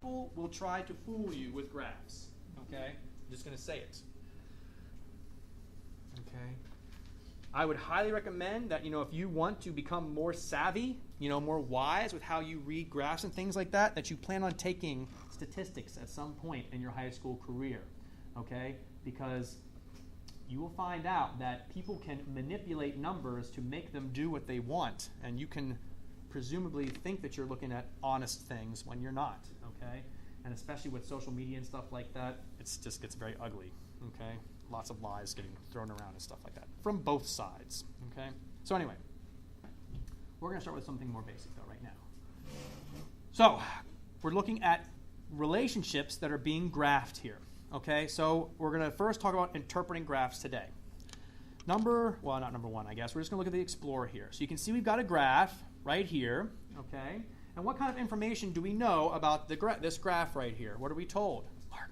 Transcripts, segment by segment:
people will try to fool you with graphs. Okay? I'm just going to say it. Okay? I would highly recommend that, if you want to become more savvy, more wise with how you read graphs and things like that, that you plan on taking statistics at some point in your high school career. Okay? Because you will find out that people can manipulate numbers to make them do what they want, and you can presumably think that you're looking at honest things when you're not, okay? And especially with social media and stuff like that, it just gets very ugly, okay? Lots of lies getting thrown around and stuff like that from both sides, okay? So anyway, we're going to start with something more basic, though, right now. So we're looking at relationships that are being graphed here. Okay, so we're going to first talk about interpreting graphs today. Not number one, I guess. We're just going to look at the Explorer here. So you can see we've got a graph right here, okay? And what kind of information do we know about this graph right here? What are we told? Mark,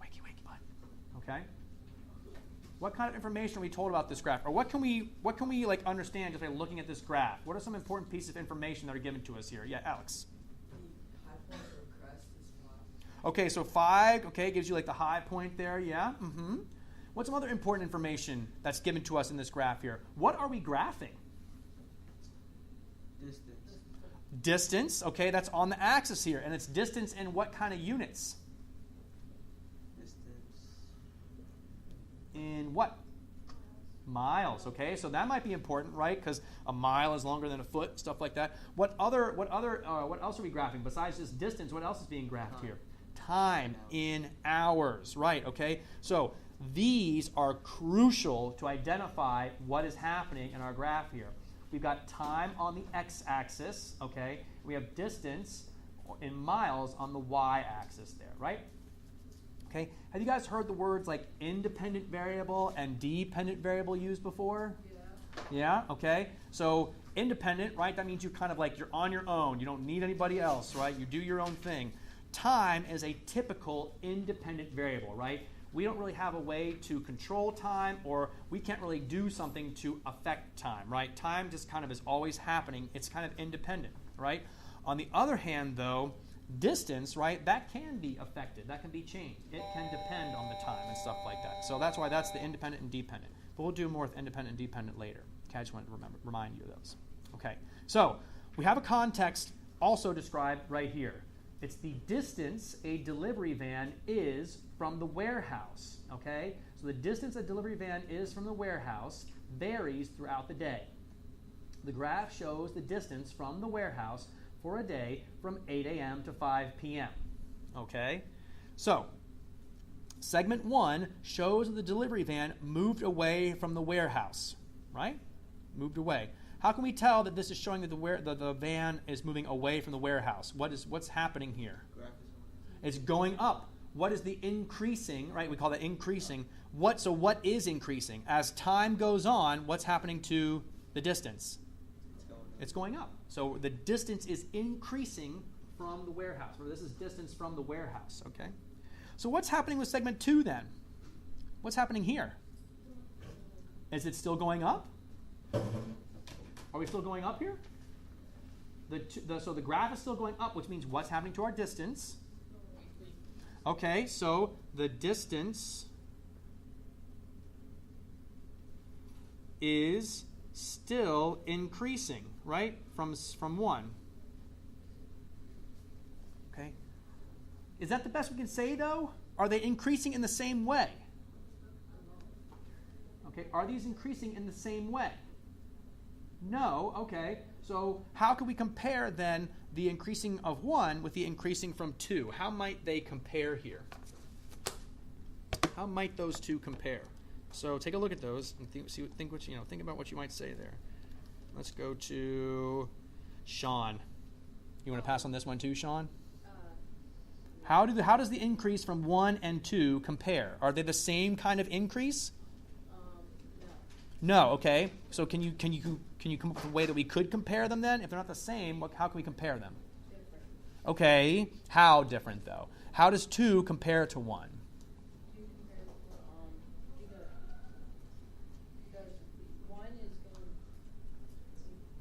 wakey, bud. Okay? What kind of information are we told about this graph? Or what can we understand just by looking at this graph? What are some important pieces of information that are given to us here? Yeah, Alex. Okay, so 5, gives you the high point there, yeah? Mm-hmm. What's some other important information that's given to us in this graph here? What are we graphing? Distance, okay, that's on the axis here. And it's distance in what kind of units? Distance. In what? Miles, okay? So that might be important, right? Because a mile is longer than a foot, stuff like that. What else are we graphing? Besides just distance, what else is being graphed here? Time in hours, right, okay? So these are crucial to identify what is happening in our graph here. We've got time on the x-axis, okay? We have distance in miles on the y-axis there, right? Okay, have you guys heard the words like independent variable and dependent variable used before? Yeah, okay. So independent, right, that means you're you're on your own. You don't need anybody else, right? You do your own thing. Time is a typical independent variable, right? We don't really have a way to control time, or we can't really do something to affect time, right? Time just kind of is always happening. It's kind of independent, right? On the other hand, though, distance, right, that can be affected. That can be changed. It can depend on the time and stuff like that. So that's why that's the independent and dependent. But we'll do more with independent and dependent later. Okay, I just wanted to remind you of those. Okay, so we have a context also described right here. It's the distance a delivery van is from the warehouse, okay? So the distance a delivery van is from the warehouse varies throughout the day. The graph shows the distance from the warehouse for a day from 8 a.m. to 5 p.m., okay? So segment 1 shows that the delivery van moved away from the warehouse, right? Moved away. How can we tell that this is showing that the van is moving away from the warehouse? What's happening here? It's going up. What is the increasing, right? We call that increasing. So what is increasing? As time goes on, what's happening to the distance? It's going up. So the distance is increasing from the warehouse. Or this is distance from the warehouse, okay? So what's happening with segment 2 then? What's happening here? Is it still going up? Are we still going up here? So the graph is still going up, which means what's happening to our distance? Okay, so the distance is still increasing, right? From 1. Okay. Is that the best we can say, though? Are they increasing in the same way? Okay, are these increasing in the same way? No, okay. So how can we compare then the increasing of 1 with the increasing from 2? How might they compare here? How might those two compare? So take a look at those and think about what you might say there. Let's go to Sean. You want to pass on this one too, Sean? How does the increase from 1 and 2 compare? Are they the same kind of increase? No. Okay. So can you come up with a way that we could compare them then? If they're not the same, how can we compare them? Different. Okay. How different though? How does 2 compare to 1? 2 compares because 1 is going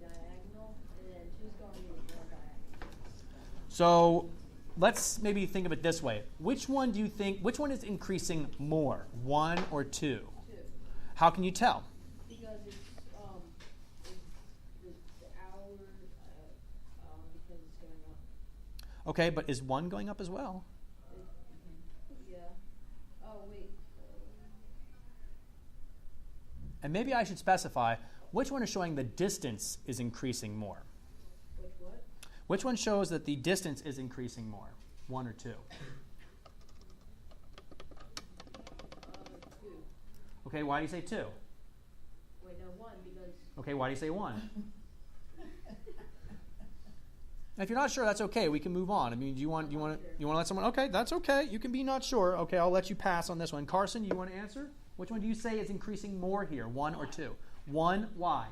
diagonal, and then 2 is going diagonal. So let's maybe think of it this way. Which one do you think, which one is increasing more, 1 or 2? 2. How can you tell? Because it's the hour, because it's going up. Okay, but is 1 going up as well? Yeah. Oh, wait. And maybe I should specify which one is showing the distance is increasing more. Which what? Which one shows that the distance is increasing more, 1 or 2? 2. Okay, why do you say 2? Wait, no, 1 because. Okay, why do you say 1? If you're not sure, that's okay. We can move on. I mean, do you want to let someone? Okay, that's okay. You can be not sure. Okay, I'll let you pass on this one. Carson, you want to answer? Which one do you say is increasing more here, 1 or 2? 1, why?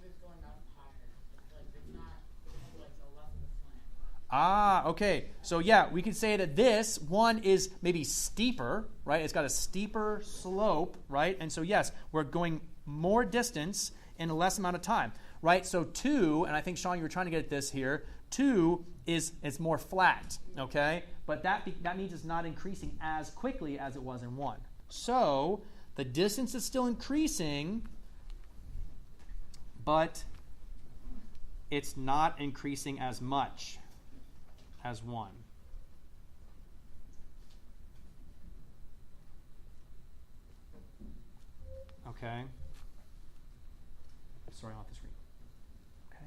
It's going up higher. It's not like the left of the slant. Ah, okay. So yeah, we can say that this one is maybe steeper, right? It's got a steeper slope, right? And so yes, we're going more distance in a less amount of time, right? So 2, and I think Sean, you were trying to get at this here. 2 is more flat, okay? But that means it's not increasing as quickly as it was in 1. So the distance is still increasing, but it's not increasing as much as 1. Okay? Sorry, off the screen. Okay?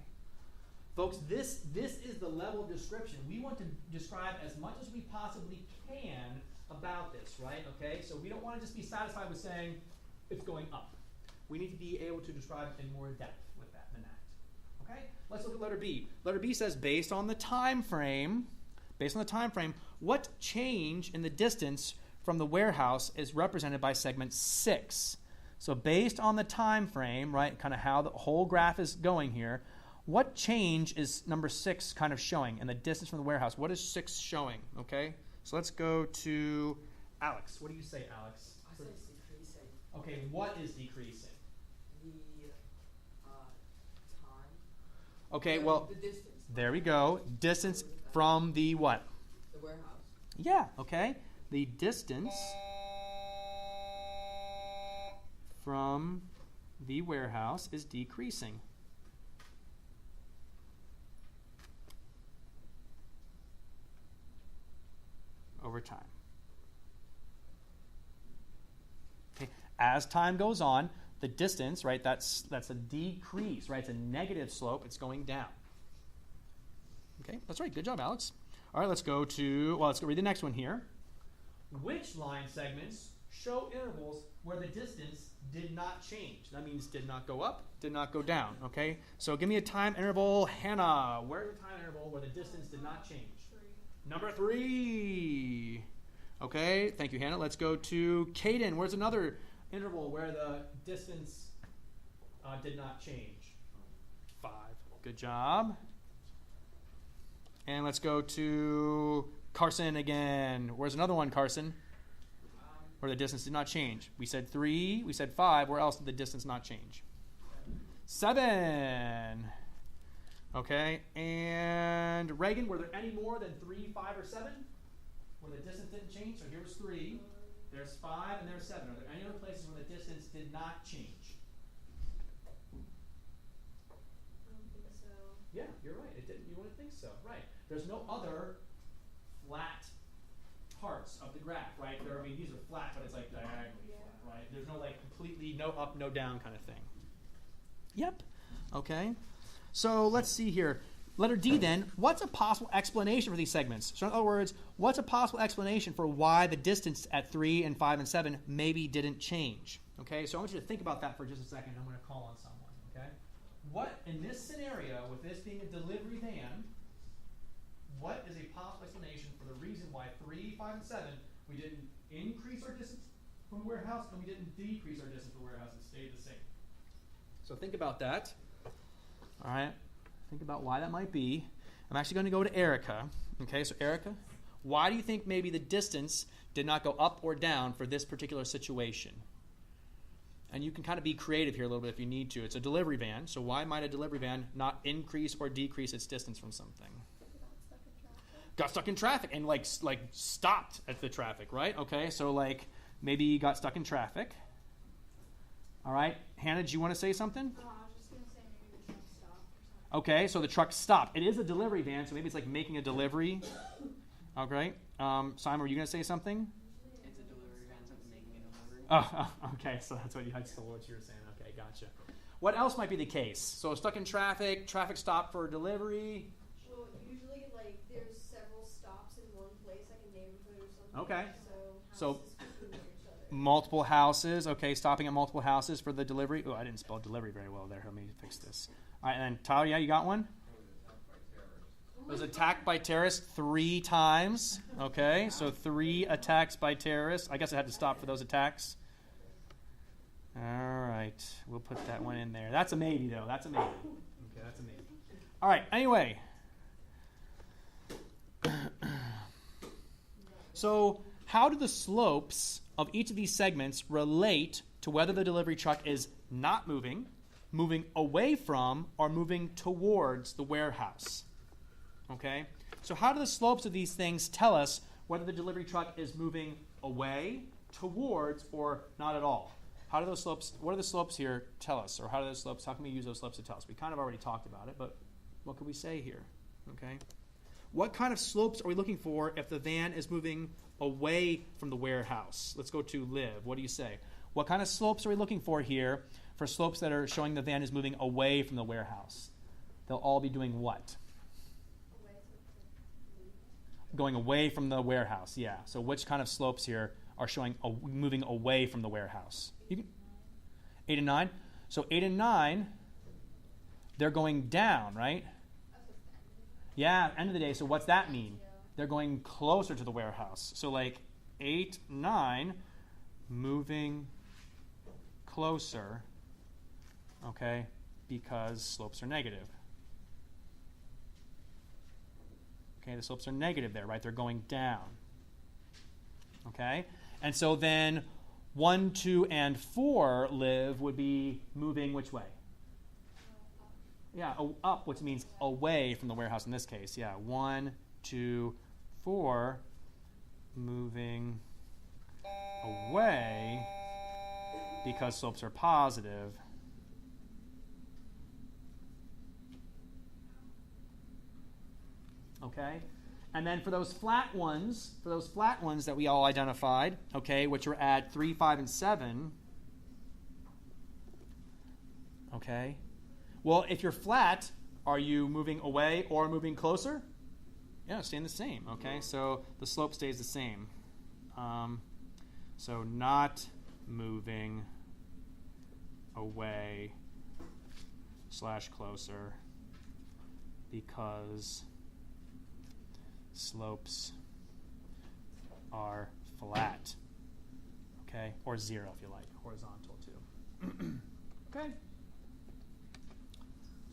Folks, this is the level of description. We want to describe as much as we possibly can about this, right? Okay? So we don't want to just be satisfied with saying it's going up. We need to be able to describe in more depth with that than that. Okay? Let's look at letter B. Letter B says based on the time frame, what change in the distance from the warehouse is represented by segment 6? So based on the time frame, right, kind of how the whole graph is going here, what change is number 6 kind of showing in the distance from the warehouse? What is 6 showing? Okay? So let's go to Alex. What do you say, Alex? I say it's decreasing. Okay, what is decreasing? The time. Okay, well, The distance. there we go. Distance from the what? The warehouse. Yeah, okay. The distance from the warehouse is decreasing over time. Okay. As time goes on, the distance, right, that's a decrease, right? It's a negative slope. It's going down. Okay, that's right. Good job, Alex. All right, let's go read the next one here. Which line segments show intervals where the distance did not change? That means did not go up, did not go down, okay? So give me a time interval. Hannah, where's the time interval where the distance did not change? 3. Number 3. Okay, thank you, Hannah. Let's go to Caden. Where's another interval where the distance did not change? 5. Good job. And let's go to Carson again. Where's another one, Carson? Where the distance did not change. We said 3. We said 5. Where else did the distance not change? 7. Okay. And Reagan, were there any more than 3, 5, or 7? Where the distance didn't change? So here was 3. There's 5 and there's 7. Are there any other places where the distance did not change? I don't think so. Yeah, you're right. It didn't. You wouldn't think so. Right. There's no other flat parts of the graph, right? I mean, these are flat, but it's like diagonally flat, right? There's no like completely no up, no down kind of thing. Yep. Okay. So let's see here. Letter D then, what's a possible explanation for these segments? So in other words, what's a possible explanation for why the distance at 3 and 5 and 7 maybe didn't change? Okay, so I want you to think about that for just a second. I'm going to call on someone, okay? What, in this scenario, with this being a delivery van, what is a possible explanation for the reason why 3, 5, and 7, we didn't increase our distance from the warehouse and we didn't decrease our distance from the warehouse and stayed the same? So think about that. All right. Think about why that might be. I'm actually going to go to Erica. Okay, so Erica, why do you think maybe the distance did not go up or down for this particular situation? And you can kind of be creative here a little bit if you need to. It's a delivery van, so why might a delivery van not increase or decrease its distance from something? got stuck in traffic and like stopped at the traffic, right? Okay, so like maybe you got stuck in traffic. All right, Hannah, do you want to say something? I was just going to say maybe the truck stopped or something. Okay, so the truck stopped. It is a delivery van, so maybe it's like making a delivery. Okay, Simon, were you going to say something? It's a delivery van, so it's making a delivery. Oh, okay, so that's what you were saying. Okay, gotcha. What else might be the case? So stuck in traffic stopped for delivery. Well, usually, like, there's several stops in one place, like a neighborhood or something. Okay. So So- houses between each other. Multiple houses. Okay, stopping at multiple houses for the delivery. Oh, I didn't spell delivery very well there. Let me fix this. All right, and then Tyler, yeah, you got one? It was attacked by terrorists 3 times. Okay, so 3 attacks by terrorists. I guess I had to stop for those attacks. All right, we'll put that one in there. That's a maybe, though. That's a maybe. Okay, that's a maybe. All right, anyway. So how do the slopes of each of these segments relate to whether the delivery truck is not moving, moving away from, or moving towards the warehouse? Okay, so how do the slopes of these things tell us whether the delivery truck is moving away, towards, or not at all? How do those slopes, what do the slopes here tell us? Or how can we use those slopes to tell us? We kind of already talked about it, but what could we say here? Okay, what kind of slopes are we looking for if the van is moving away from the warehouse? Let's go to Liv. What do you say? What kind of slopes are we looking for here for slopes that are showing the van is moving away from the warehouse? They'll all be doing what? Going away from the warehouse, yeah. So which kind of slopes here are showing moving away from the warehouse? 8 and 9. So 8 and 9, they're going down, right? Yeah, end of the day. So what's that mean? They're going closer to the warehouse. So like 8, 9, moving closer, okay, because slopes are negative. Okay, the slopes are negative there, right? They're going down. Okay? And so then 1, 2, and 4, Liv, would be moving which way? Yeah, up, which means away from the warehouse in this case. Yeah, 1, 2, 4, moving away because slopes are positive. Okay? And then for those flat ones that we all identified, okay, which are at 3, 5, and 7, okay? Well, if you're flat, are you moving away or moving closer? Yeah, staying the same, okay? So the slope stays the same. So not moving away / closer because slopes are flat, okay? Or 0 if you like, horizontal too. Okay?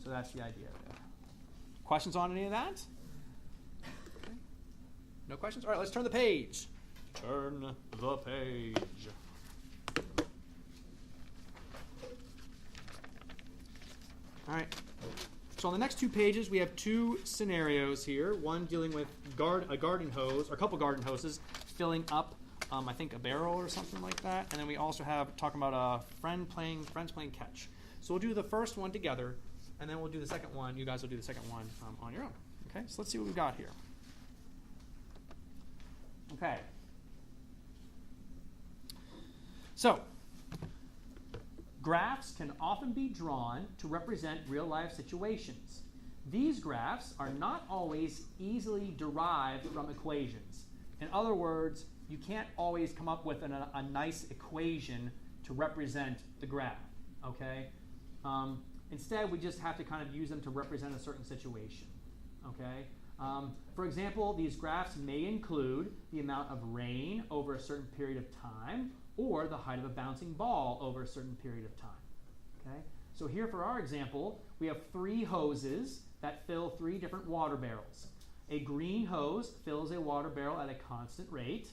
So that's the idea there. Questions on any of that? Okay. No questions? All right, let's turn the page. Turn the page. All right. So on the next 2 pages, we have 2 scenarios here. One dealing with a garden hose, or a couple garden hoses, filling up, I think, a barrel or something like that. And then we also have talking about friends playing catch. So we'll do the first one together, and then we'll do the second one. You guys will do the second one on your own. Okay, so let's see what we've got here. Okay. So, graphs can often be drawn to represent real-life situations. These graphs are not always easily derived from equations. In other words, you can't always come up with a nice equation to represent the graph, okay? Instead, we just have to kind of use them to represent a certain situation, okay? For example, these graphs may include the amount of rain over a certain period of time, or the height of a bouncing ball over a certain period of time. Okay? So here for our example, we have 3 hoses that fill 3 different water barrels. A green hose fills a water barrel at a constant rate.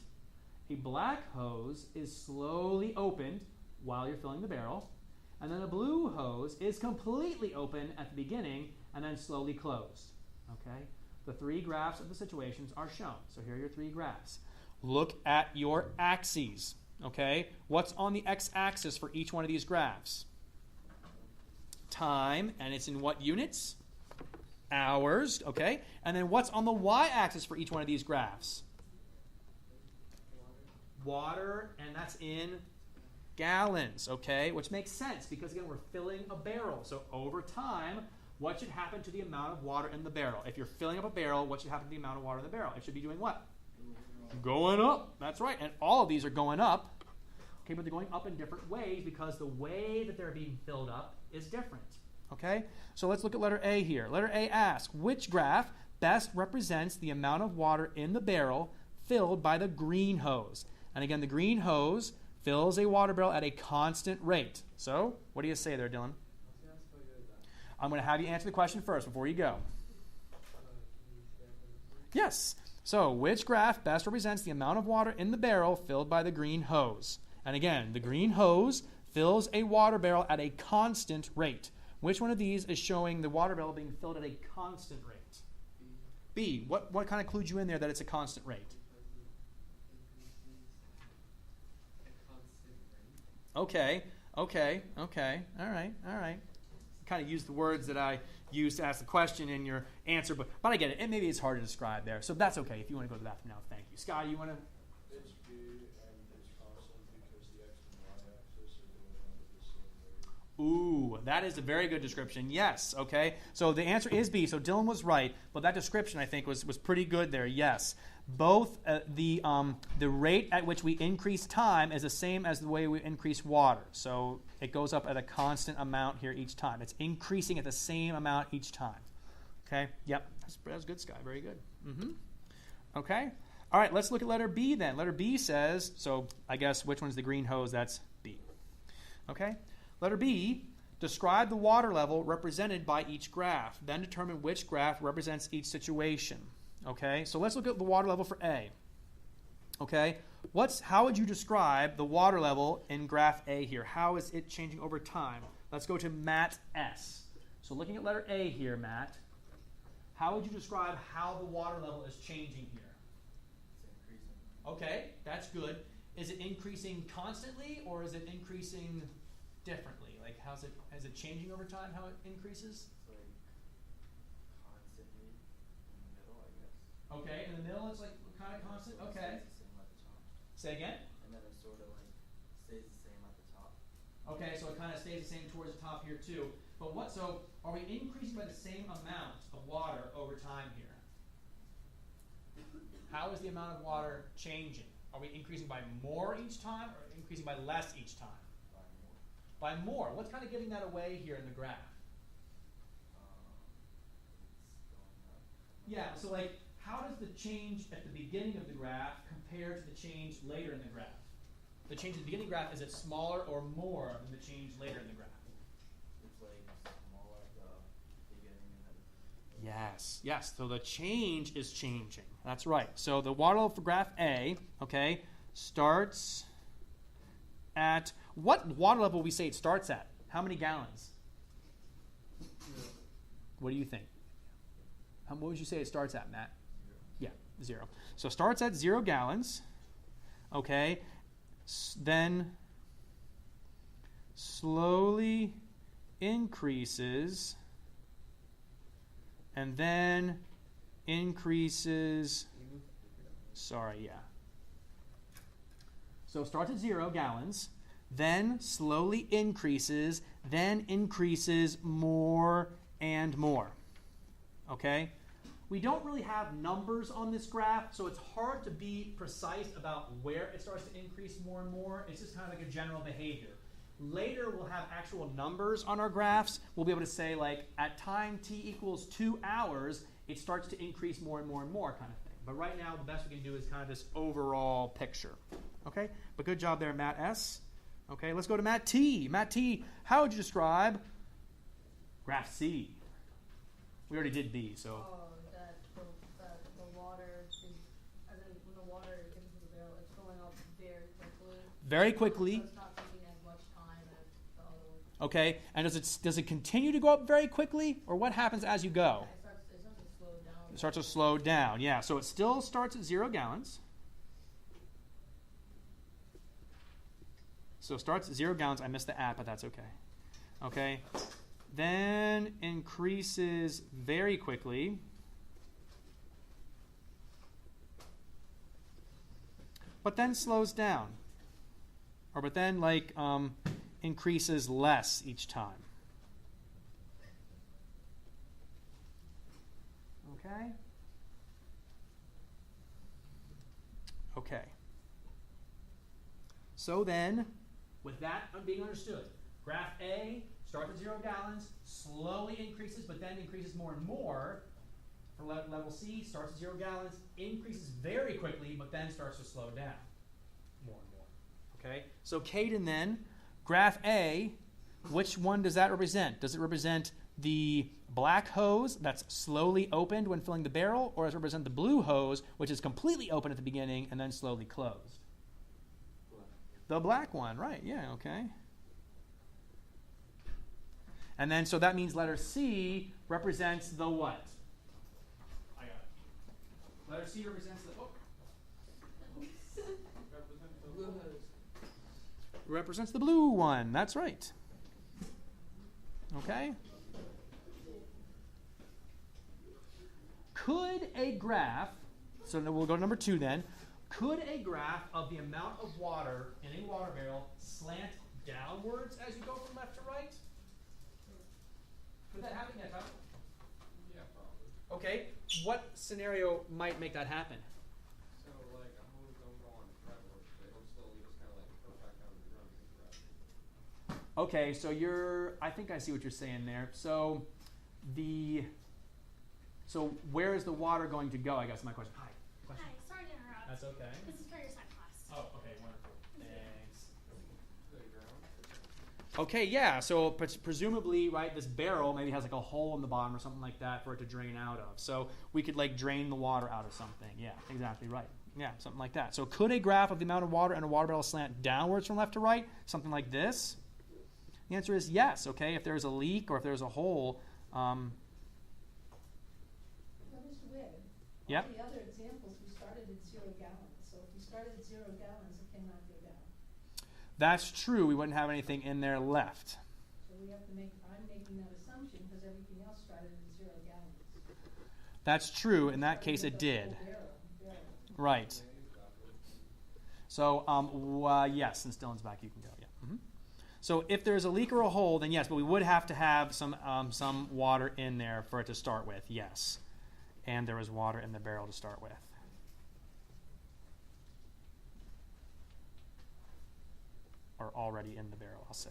A black hose is slowly opened while you're filling the barrel. And then a blue hose is completely open at the beginning and then slowly closed. Okay? The three graphs of the situations are shown. So here are your three graphs. Look at your axes. Okay? What's on the x-axis for each one of these graphs? Time, and it's in what units? Hours, okay? And then what's on the y-axis for each one of these graphs? Water, and that's in gallons, okay? Which makes sense because, again, we're filling a barrel. So over time, what should happen to the amount of water in the barrel? If you're filling up a barrel, what should happen to the amount of water in the barrel? It should be doing what? Going up. That's right. And all of these are going up. Okay, but they're going up in different ways because the way that they're being filled up is different. Okay? So let's look at letter A here. Letter A asks, which graph best represents the amount of water in the barrel filled by the green hose? And again, the green hose fills a water barrel at a constant rate. So, what do you say there, Dylan? I'm going to have you answer the question first before you go. Yes. So, which graph best represents the amount of water in the barrel filled by the green hose? And again, the green hose fills a water barrel at a constant rate. Which one of these is showing the water barrel being filled at a constant rate? B. What kind of clues you in there that it's a constant rate? Okay. All right. Kind of use the words that I used to ask the question in your answer, but I get it. And maybe it's hard to describe there, so that's okay. If you want to go to the bathroom now, thank you. Scott, you want to? It's B, and it's constant because the x and y axis are going under the same rate. Ooh, that is a very good description. Yes, okay. So the answer is B. So Dylan was right, but that description I think was pretty good there. Yes, both the rate at which we increase time is the same as the way we increase water. So it goes up at a constant amount here each time. It's increasing at the same amount each time. Okay. Yep. That's good, Sky. Very good. Okay. All right. Let's look at letter B then. Letter B says. So I guess which one's the green hose? That's B. Okay. Letter B, describe the water level represented by each graph. Then determine which graph represents each situation. Okay, so let's look at the water level for A. Okay, how would you describe the water level in graph A here? How is it changing over time? Let's go to Matt S. So looking at letter A here, Matt, how would you describe how the water level is changing here? It's increasing. Okay, that's good. Is it increasing constantly or is it increasing differently? Like, is it changing over time, how it increases? It's like constantly in the middle, I guess. Okay, in the middle it's like kind of constant? So it Okay. stays the same at the top. Say again? And then it sort of like stays the same at the top. Okay, so it kind of stays the same towards the top here too. But so are we increasing by the same amount of water over time here? How is the amount of water changing? Are we increasing by more each time or increasing by less each time? By more. What's kind of giving that away here in the graph? It's going up. Yeah, so like, how does the change at the beginning of the graph compare to the change later in the graph? The change at the beginning of the graph, is it smaller or more than the change later in the graph? It's like smaller at the beginning and then. Yes. So the change is changing. That's right. So the water level for graph A, okay, starts at, what water level we say it starts at? How many gallons? What do you think? What would you say it starts at, Matt? 0. Yeah, 0. So it starts at 0 gallons, okay, then slowly increases, and then increases, So it starts at 0 gallons, then slowly increases, then increases more and more. Okay? We don't really have numbers on this graph, so it's hard to be precise about where it starts to increase more and more. It's just kind of like a general behavior. Later, we'll have actual numbers on our graphs. We'll be able to say, like, at time t equals 2 hours, it starts to increase more and more and more kind of thing. But right now, the best we can do is kind of this overall picture. Okay? But good job there, Matt S. Okay, let's go to Matt T. Matt T, how would you describe graph C? We already did B, so. That the water is, and then when the water gets into the barrel, it's going up very quickly. Very quickly. So it's not taking as much time as the other one. Okay, and does it continue to go up very quickly, or what happens as you go? Yeah, it starts to slow down. starts to slow down. Yeah, so it still starts at 0 gallons. So it starts at 0 gallons. I missed the at, but that's okay. Okay. Then increases very quickly. But then slows down. Or but then like increases less each time. Okay? Okay. So then, with that being understood, graph A starts at 0 gallons, slowly increases, but then increases more and more. For level C, starts at 0 gallons, increases very quickly, but then starts to slow down more and more. Okay? So Caden then, graph A, which one does that represent? Does it represent the black hose that's slowly opened when filling the barrel, or does it represent the blue hose, which is completely open at the beginning and then slowly closed? The black one, right, yeah, okay. And then, so that means letter C represents the what? I got it. Letter C represents the, represents the blue one, that's right. Okay? Could a graph, so we'll go to number 2 then, could a graph of the amount of water in a water barrel slant downwards as you go from left to right? Could that happen? Yeah, Tyler? Yeah, probably. Okay, what scenario might make that happen? So, like, a hose don't go on forever. It'll slowly just kind of like go back down to the ground and gravity. Okay, so I think I see what you're saying there. So where is the water going to go? I guess my question. Hi. Question? Hi, sorry to interrupt. That's okay. This is for your science class. Oh, okay, wonderful. Thanks. Playground. Okay, yeah. So presumably, right, this barrel maybe has like a hole in the bottom or something like that for it to drain out of. So we could like drain the water out of something. Yeah, exactly right. Yeah, something like that. So could a graph of the amount of water in a water barrel slant downwards from left to right? Something like this? The answer is yes. Okay, if there's a leak or if there's a hole. Mr. Webb, Yep. all the other examples, we started at 0 gallons. So if we started at 0 gallons, it cannot go down. That's true. We wouldn't have anything in there left. So we have to I'm making that assumption because everything else started at 0 gallons. That's true. In that case, it did. Barrel. Right. So, yes, since Dylan's back, you can go. Yeah. Mm-hmm. So if there's a leak or a hole, then yes, but we would have to have some water in there for it to start with, yes. And there was water in the barrel to start with. Or already in the barrel, I'll say.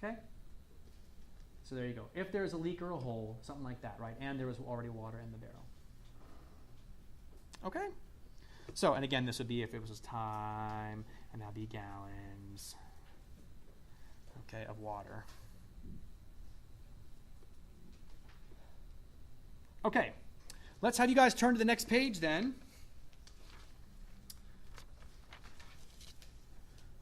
Okay? So there you go. If there's a leak or a hole, something like that, right? And there was already water in the barrel. Okay? So, and again, this would be if it was time, and that'd be gallons, okay, of water. Okay, let's have you guys turn to the next page then.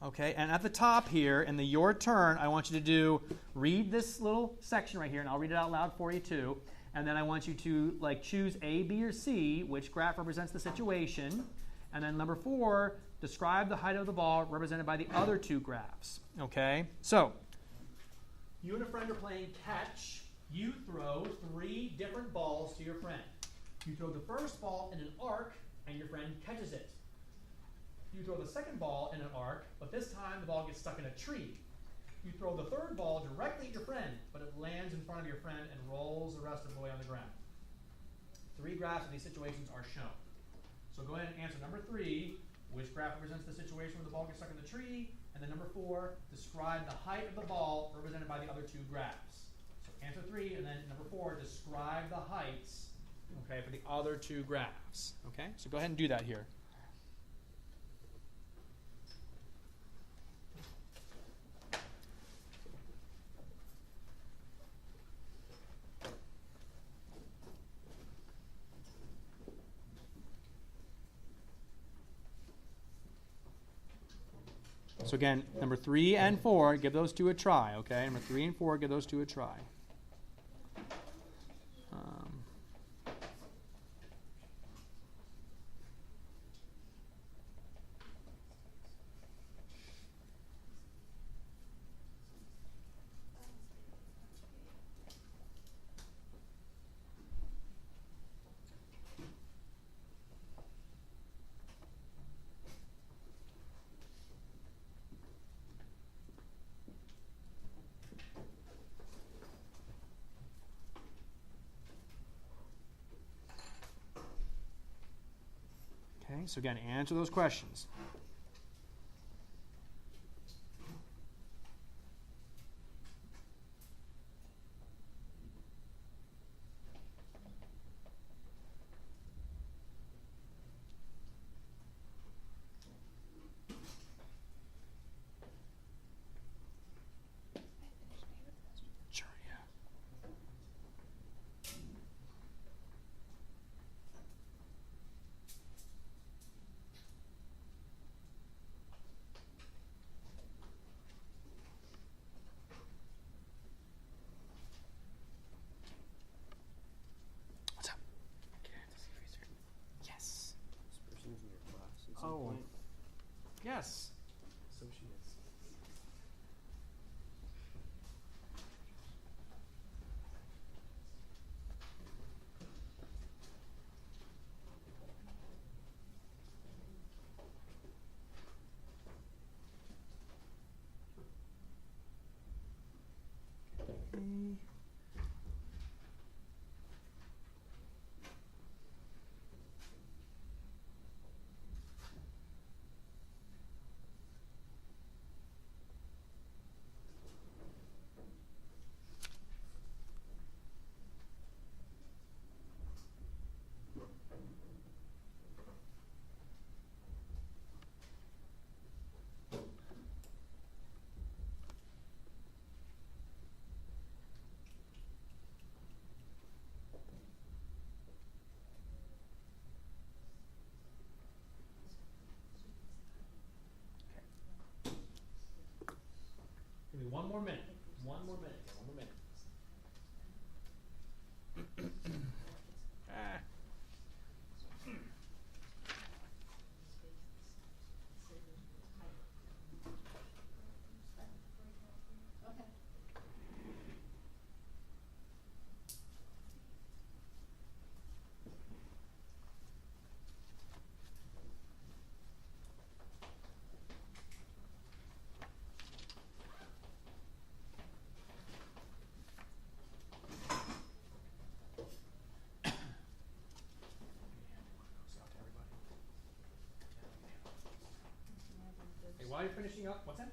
Okay, and at the top here, in the your turn, I want you to read this little section right here, and I'll read it out loud for you too. And then I want you to choose A, B, or C, which graph represents the situation. And then number 4, describe the height of the ball represented by the other 2 graphs. Okay, so you and a friend are playing catch. You throw 3 different balls to your friend. You throw the first ball in an arc, and your friend catches it. You throw the second ball in an arc, but this time the ball gets stuck in a tree. You throw the third ball directly at your friend, but it lands in front of your friend and rolls the rest of the way on the ground. 3 graphs of these situations are shown. So go ahead and answer number 3, which graph represents the situation where the ball gets stuck in the tree, and then number 4, describe the height of the ball represented by the other 2 graphs. So answer 3, and then number 4, describe the heights, okay, for the other 2 graphs. Okay, so go ahead and do that here. So again, number 3 and 4, give those two a try, okay? Number 3 and 4, give those two a try. Okay, so again, answer those questions. Sure, yeah. What's up? Yes. This person's in your class at some Oh. point. Yes. Associates. Give me one more minute. One more minute. One more minute. Ah. Okay. Hey, while you're finishing up, what's that?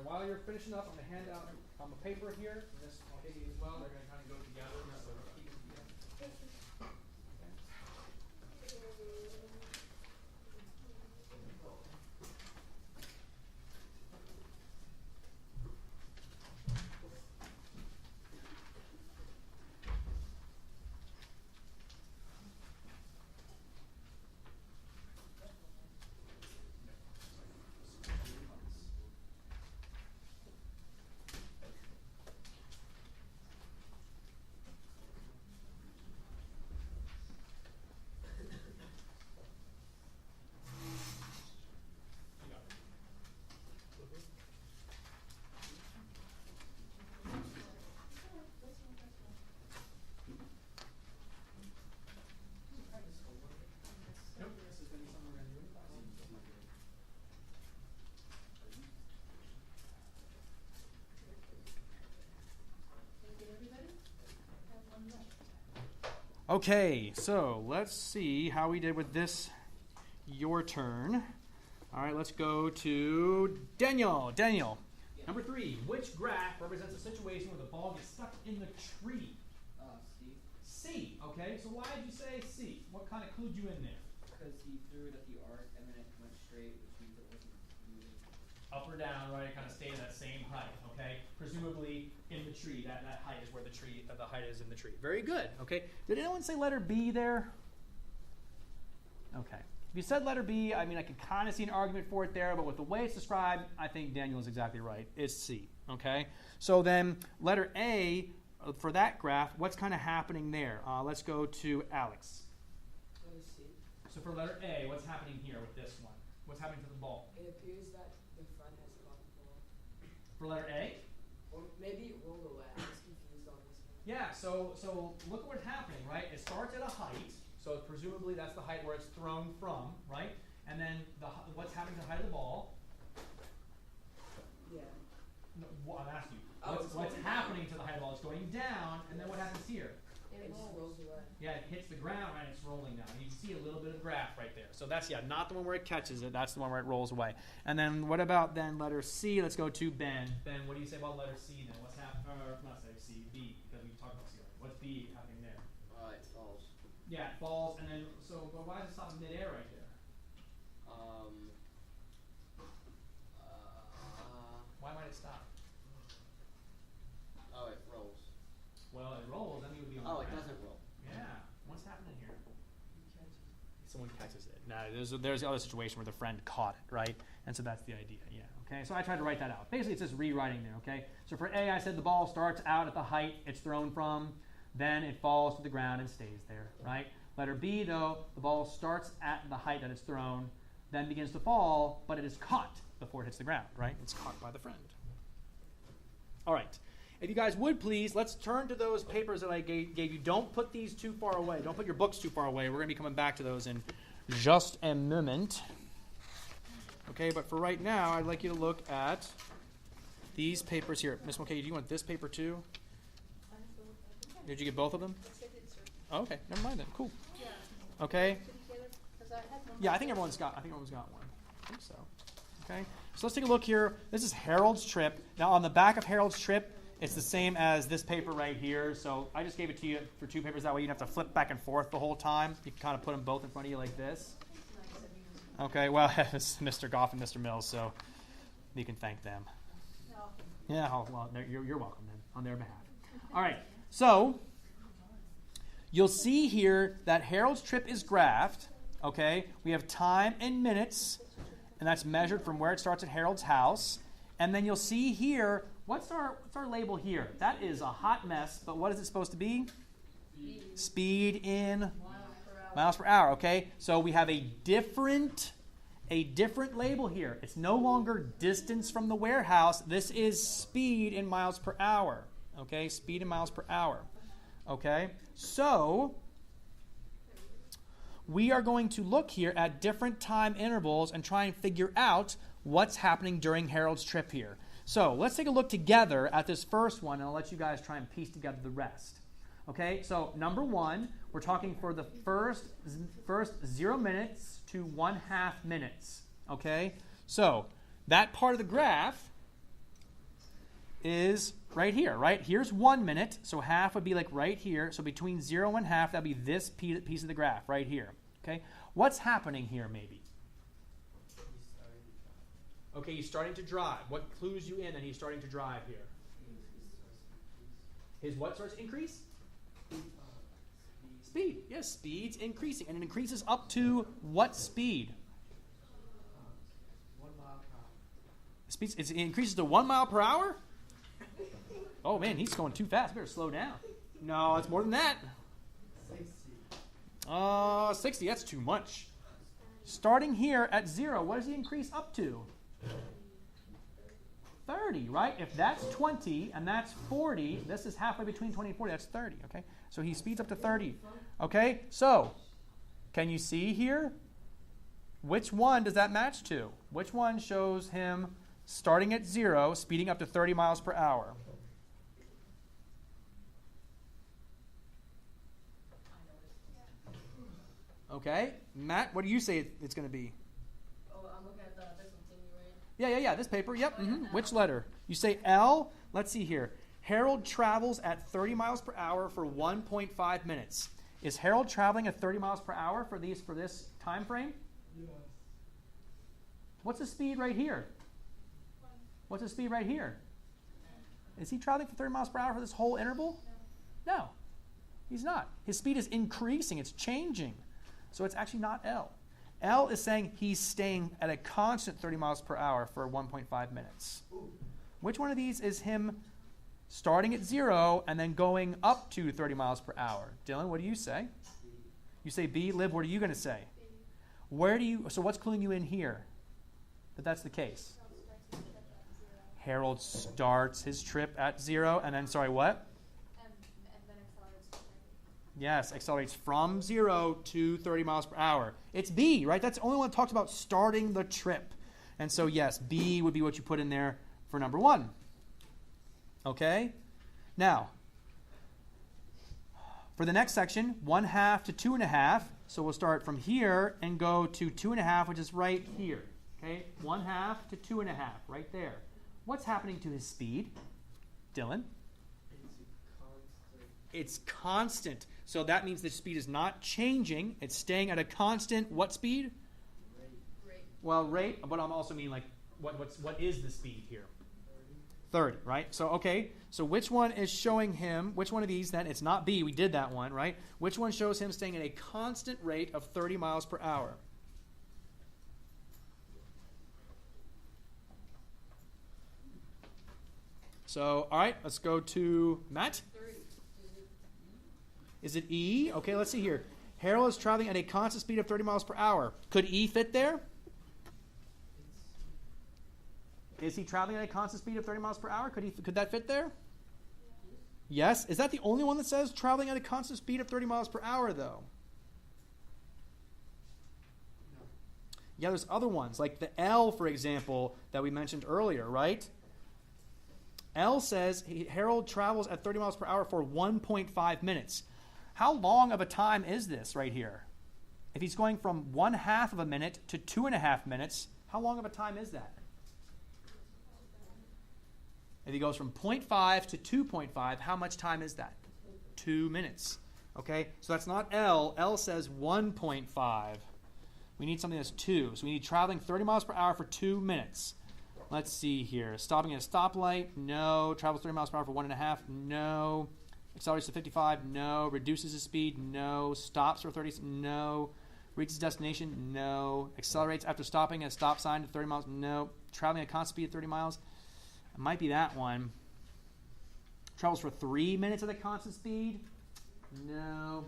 While you're finishing up, I'm going to hand out a paper here. And this I'll give you as well. They're going to kind of go together. So keep it together. Okay, so let's see how we did with this. Your turn. All right, let's go to Daniel. Daniel, number 3. Which graph represents a situation where the ball gets stuck in the tree? C. C. Okay, so why did you say C? What kind of clued you in there? Because he threw it at the arc and then it went straight, which means it wasn't moving. Up or down, right? It kind of stayed at that same height, okay? Presumably in the tree. That height is where the height is in the tree. Very good, okay? Did anyone say letter B there? Okay. If you said letter B, I mean, I could kind of see an argument for it there, but with the way it's described, I think Daniel is exactly right. It's C, okay? So then letter A, for that graph, what's kind of happening there? Let's go to Alex. Let me see. So for letter A, what's happening here with this one? What's happening to the ball? It appears that the front has caught the ball. For letter A? Or maybe it rolled away. I was confused on this one. Yeah, so look at what's happening, right? It starts at a height, so presumably that's the height where it's thrown from, right? And then what's happening to the height of the ball? Yeah. No, I'm asking you. Oh, What's happening to the height of the ball? It's going down, and then what happens here? It just rolls away. Yeah, it hits the ground, right? It's rolling down. You can see a little bit of graph right there. So that's, yeah, not the one where it catches it. That's the one where it rolls away. And then what about then letter C? Let's go to Ben. Ben, what do you say about letter C then? What's happening? Or not say C, B, because we talked about C already. What's B happening there? It falls. Yeah, it falls, and then, so but why does it stop in midair right there? Why might it stop? Oh, it rolls. Well, it rolls, then it would be on the Oh, it ground. doesn't roll. Yeah. What's happening here? Someone catches it. No, there's the other situation where the friend caught it, right? And so that's the idea, yeah. Okay, so I tried to write that out. Basically, it's just rewriting there, okay? So for A, I said the ball starts out at the height it's thrown from, then it falls to the ground and stays there, right? Letter B, though, the ball starts at the height that it's thrown, then begins to fall, but it is caught before it hits the ground, right? It's caught by the friend. All right. If you guys would please, let's turn to those papers that I gave you. Don't put these too far away. Don't put your books too far away. We're going to be coming back to those in just a moment. Okay, but for right now, I'd like you to look at these papers here. Miss Mulcahy, do you want this paper too? Did you get both of them? Oh, okay, never mind then. Cool. Okay. Yeah, I think everyone's got one. I think so. Okay. So let's take a look here. This is Harold's trip. Now on the back of Harold's trip, it's the same as this paper right here. So I just gave it to you for two papers. That way you don't have to flip back and forth the whole time. You can kind of put them both in front of you like this. Okay, well, it's Mr. Goff and Mr. Mills, so you can thank them. Yeah, well, you're welcome then, on their behalf. All right, so you'll see here that Harold's trip is graphed. Okay, we have time in minutes, and that's measured from where it starts at Harold's house. And then you'll see here, what's our label here? That is a hot mess, but what is it supposed to be? Speed in miles per hour, okay? So we have a different label here. It's no longer distance from the warehouse. This is speed in miles per hour, okay? Speed in miles per hour, okay? So we are going to look here at different time intervals and try and figure out what's happening during Harold's trip here. So let's take a look together at this first one, and I'll let you guys try and piece together the rest. Okay, so number one, we're talking for the first 0 minutes to 1/2 minutes. Okay, so that part of the graph is right here, right? Here's 1 minute, so half would be like right here. So between 0 and half, that'd be this piece of the graph right here. Okay, what's happening here maybe? Okay, he's starting to drive. What clues you in that he's starting to drive here? His what starts to increase? Speed. Yes, speed's increasing. And it increases up to what speed? 1 mile per hour. It increases to 1 mile per hour? Oh, man, he's going too fast. Better slow down. No, it's more than that. 60. 60. That's too much. Starting here at 0, what does he increase up to? 30, right? If that's 20 and that's 40, this is halfway between 20 and 40. That's 30, okay? So he speeds up to 30. Okay, so can you see here? Which one does that match to? Which one shows him starting at 0, speeding up to 30 miles per hour? Okay, Matt, what do you say it's going to be? Oh, I'm looking at this one thing, right? Yeah, this paper, yep. Which letter? You say L. Let's see here. Harold travels at 30 miles per hour for 1.5 minutes. Is Harold traveling at 30 miles per hour for this time frame? Yes. What's the speed right here? What's the speed right here? Is he traveling for 30 miles per hour for this whole interval? No, he's not. His speed is increasing. It's changing. So it's actually not L. L is saying he's staying at a constant 30 miles per hour for 1.5 minutes. Which one of these is him starting at 0 and then going up to 30 miles per hour? Dylan, what do you say? You say B. Liv, what are you going to say? So what's cluing you in here that that's the case? Harold starts his trip at 0 and then, sorry, what? And then accelerates to 30. Yes, accelerates from 0 to 30 miles per hour. It's B, right? That's the only one that talks about starting the trip. And so, yes, B would be what you put in there for number 1. Okay? Now, for the next section, 1/2 to 2.5. So we'll start from here and go to 2.5, which is right here. Okay? 1/2 to 2.5, right there. What's happening to his speed? Dylan? It's constant. So that means the speed is not changing. It's staying at a constant what speed? Rate. Well, rate, but I'm also mean like what is the speed here? 30, right? So, okay, so which one is showing him, which one of these then? It's not B, we did that one, right? Which one shows him staying at a constant rate of 30 miles per hour? So, all right, let's go to Matt. 3. Is it E? Okay, let's see here. Harold is traveling at a constant speed of 30 miles per hour. Could E fit there? Is he traveling at a constant speed of 30 miles per hour? Could that fit there? Yes. Is that the only one that says traveling at a constant speed of 30 miles per hour, though? Yeah, there's other ones, like the L, for example, that we mentioned earlier, right? L says Harold travels at 30 miles per hour for 1.5 minutes. How long of a time is this right here? If he's going from 1/2 of a minute to 2.5 minutes, how long of a time is that? If he goes from 0.5 to 2.5, how much time is that? 2 minutes. Okay, so that's not L. L says 1.5. We need something that's 2. So we need traveling 30 miles per hour for 2 minutes. Let's see here. Stopping at a stoplight? No. Travels 30 miles per hour for 1.5? No. Accelerates to 55? No. Reduces his speed? No. Stops for 30? No. Reaches destination? No. Accelerates after stopping at a stop sign to 30 miles? No. Traveling at a constant speed of 30 miles? It might be that one. Travels for 3 minutes at a constant speed? No.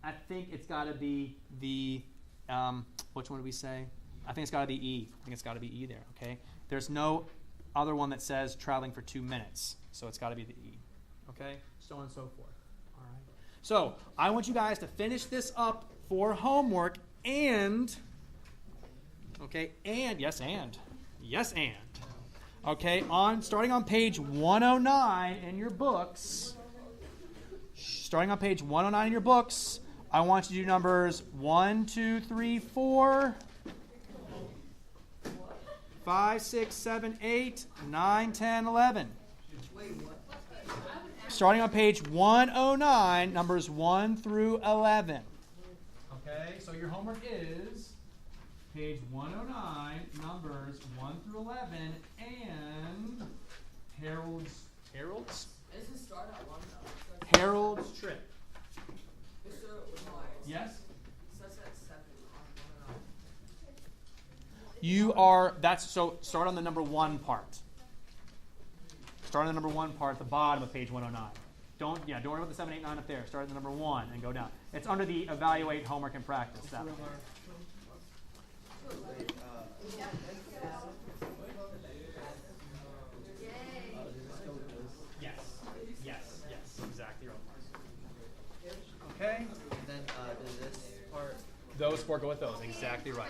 I think it's got to be the, which one did we say? I think it's got to be E. I think it's got to be E there, okay? There's no other one that says traveling for 2 minutes, so it's got to be the E, okay? So on and so forth, all right? So I want you guys to finish this up for homework and, okay, and, yes, and. Okay, starting on page 109 in your books, I want you to do numbers 1, 2, 3, 4, 5, 6, 7, 8, 9, 10, 11. Starting on page 109, numbers 1 through 11. Okay, so your homework is page 109, numbers 1 through 11, and Harold's Does it start at 1 though? Harold's trip. Yes? It says at 7 on 109. So start on the number 1 part. Start on the number 1 part at the bottom of page 109. Don't worry about the 7, 8, 9 up there. Start at the number 1 and go down. It's under the evaluate, homework, and practice. That one. Yes, exactly right. Okay? And then does this part Those 4 go with those. Exactly right.